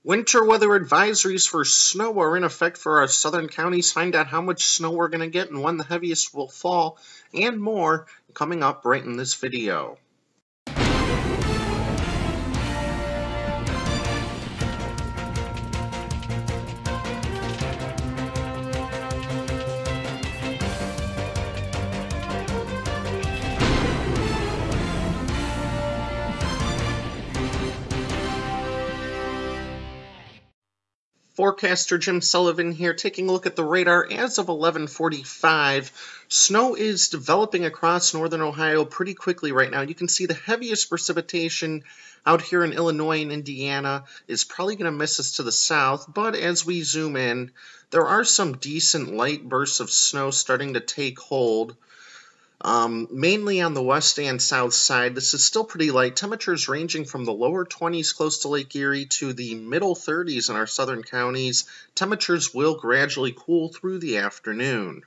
Winter weather advisories for snow are in effect for our southern counties. Find out how much snow we're going to get and when the heaviest will fall, and more coming up right in this video. Forecaster Jim Sullivan here, taking a look at the radar as of 11:45. Snow is developing across northern Ohio pretty quickly right now. You can see the heaviest precipitation out here in Illinois and Indiana is probably going to miss us to the south, but as we zoom in, there are some decent light bursts of snow starting to take hold. Mainly on the west and south side. This is still pretty light. Temperatures ranging from the lower 20s close to Lake Erie to the middle 30s in our southern counties. Temperatures will gradually cool through the afternoon.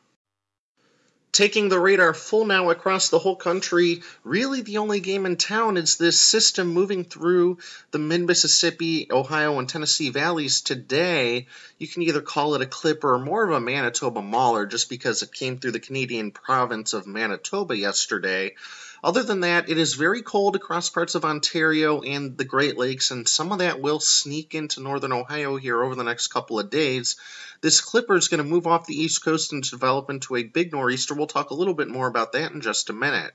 Taking the radar full now across the whole country, really the only game in town is this system moving through the mid-Mississippi, Ohio, and Tennessee valleys today. You can either call it a clipper or more of a Manitoba mauler just because it came through the Canadian province of Manitoba yesterday. Other than that, it is very cold across parts of Ontario and the Great Lakes, and some of that will sneak into northern Ohio here over the next couple of days. This clipper is going to move off the east coast and develop into a big nor'easter. We'll talk a little bit more about that in just a minute.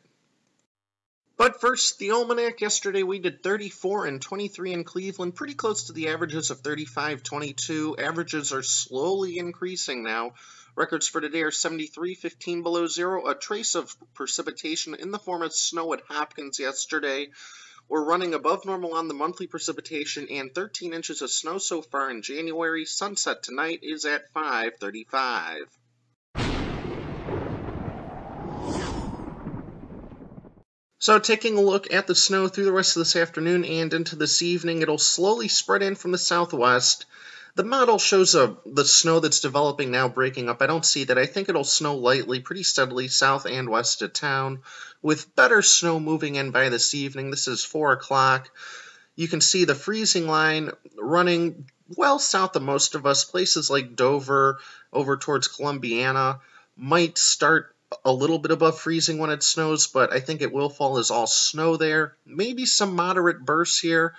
But first, the almanac. Yesterday we did 34 and 23 in Cleveland, pretty close to the averages of 35, 22. Averages are slowly increasing now. Records for today are 73, 15 below zero. A trace of precipitation in the form of snow at Hopkins yesterday. We're running above normal on the monthly precipitation and 13 inches of snow so far in January. Sunset tonight is at 5:35. So taking a look at the snow through the rest of this afternoon and into this evening, it'll slowly spread in from the southwest. The model shows the snow that's developing now breaking up. I don't see that. I think it'll snow lightly, pretty steadily, south and west of town, with better snow moving in by this evening. This is 4 o'clock. You can see the freezing line running well south of most of us. Places like Dover, over towards Columbiana, might start a little bit above freezing when it snows, but I think it will fall as all snow there. Maybe some moderate bursts here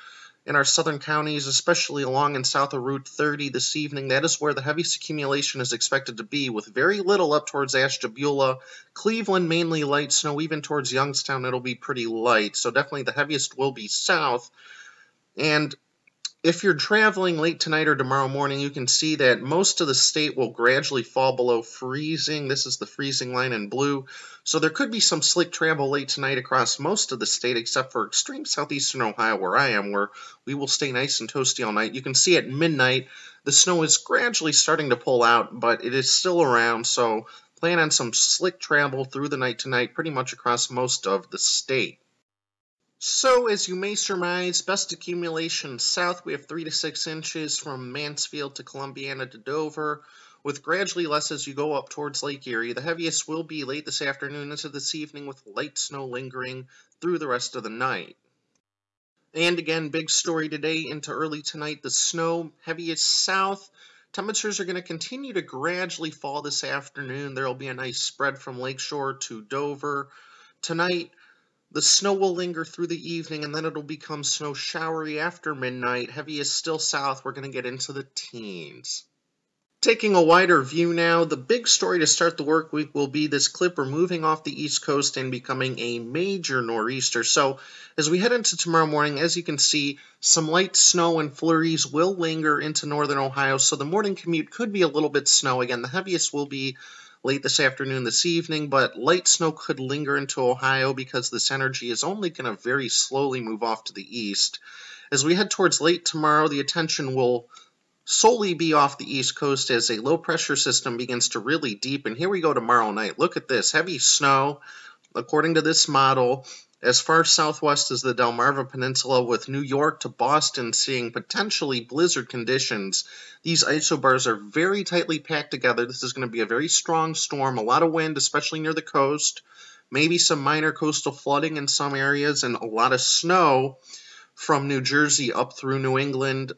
in our southern counties, especially along and south of Route 30 this evening. That is where the heaviest accumulation is expected to be, with very little up towards Ashtabula. Cleveland, mainly light snow. Even towards Youngstown, it'll be pretty light. So definitely the heaviest will be south. And if you're traveling late tonight or tomorrow morning, you can see that most of the state will gradually fall below freezing. This is the freezing line in blue. So there could be some slick travel late tonight across most of the state, except for extreme southeastern Ohio where I am, where we will stay nice and toasty all night. You can see at midnight, the snow is gradually starting to pull out, but it is still around. So plan on some slick travel through the night tonight, pretty much across most of the state. So, as you may surmise, best accumulation south, we have 3 to 6 inches from Mansfield to Columbiana to Dover, with gradually less as you go up towards Lake Erie. The heaviest will be late this afternoon into this evening, with light snow lingering through the rest of the night. And again, big story today into early tonight, the snow heaviest south. Temperatures are going to continue to gradually fall this afternoon. There will be a nice spread from Lakeshore to Dover. Tonight, the snow will linger through the evening, and then it'll become snow showery after midnight. Heaviest still south. We're going to get into the teens. Taking a wider view now, the big story to start the work week will be this clipper moving off the east coast and becoming a major nor'easter. So as we head into tomorrow morning, as you can see, some light snow and flurries will linger into northern Ohio. So the morning commute could be a little bit snow. Again, the heaviest will be late this afternoon, this evening, but light snow could linger into Ohio because this energy is only going to very slowly move off to the east. As we head towards late tomorrow, the attention will solely be off the east coast as a low pressure system begins to really deepen. Here we go tomorrow night. Look at this, heavy snow, according to this model, as far southwest as the Delmarva Peninsula, with New York to Boston seeing potentially blizzard conditions. These isobars are very tightly packed together. This is going to be a very strong storm, a lot of wind, especially near the coast, maybe some minor coastal flooding in some areas, and a lot of snow from New Jersey up through New England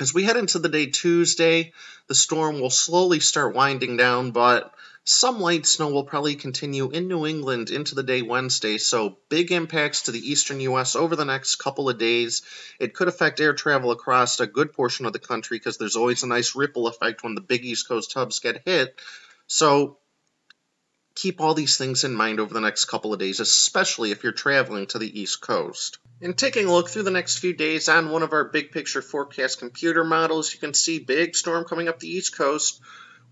As we head into the day Tuesday, the storm will slowly start winding down, but some light snow will probably continue in New England into the day Wednesday, so big impacts to the eastern U.S. over the next couple of days. It could affect air travel across a good portion of the country because there's always a nice ripple effect when the big East Coast hubs get hit. So keep all these things in mind over the next couple of days, especially if you're traveling to the East Coast. And taking a look through the next few days on one of our big picture forecast computer models, you can see big storm coming up the East Coast.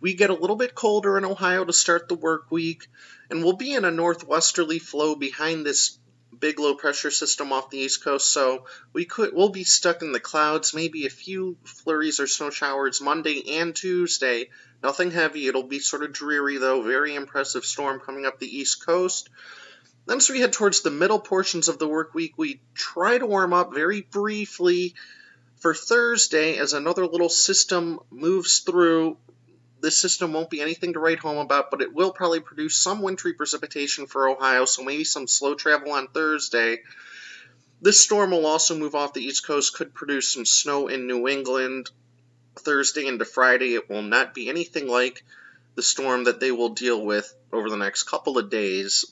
We get a little bit colder in Ohio to start the work week, and we'll be in a northwesterly flow behind this big low pressure system off the East Coast, so we'll be stuck in the clouds, maybe a few flurries or snow showers Monday and Tuesday. Nothing heavy. It'll be sort of dreary, though. Very impressive storm coming up the East Coast. Then as we head towards the middle portions of the work week, we try to warm up very briefly for Thursday as another little system moves through. This system won't be anything to write home about, but it will probably produce some wintry precipitation for Ohio, so maybe some slow travel on Thursday. This storm will also move off the East Coast, could produce some snow in New England Thursday into Friday. It will not be anything like the storm that they will deal with over the next couple of days.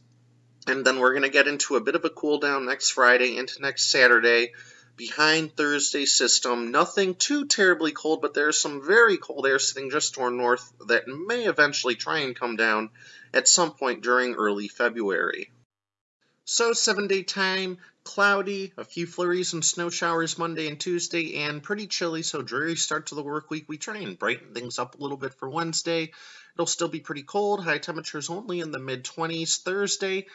And then we're going to get into a bit of a cool down next Friday into next Saturday behind Thursday's system. Nothing too terribly cold, but there's some very cold air sitting just to our north that may eventually try and come down at some point during early February. So 7-day time, cloudy, a few flurries and snow showers Monday and Tuesday, and pretty chilly, so dreary start to the work week. We try and brighten things up a little bit for Wednesday. It'll still be pretty cold, high temperatures only in the mid-20s. Thursday,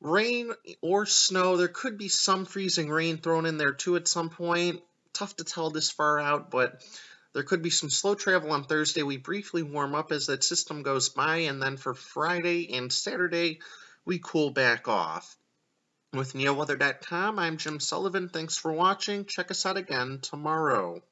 rain or snow. There could be some freezing rain thrown in there too at some point. Tough to tell this far out, but there could be some slow travel on Thursday. We briefly warm up as that system goes by, and then for Friday and Saturday, we cool back off. With NeoWeather.com, I'm Jim Sullivan. Thanks for watching. Check us out again tomorrow.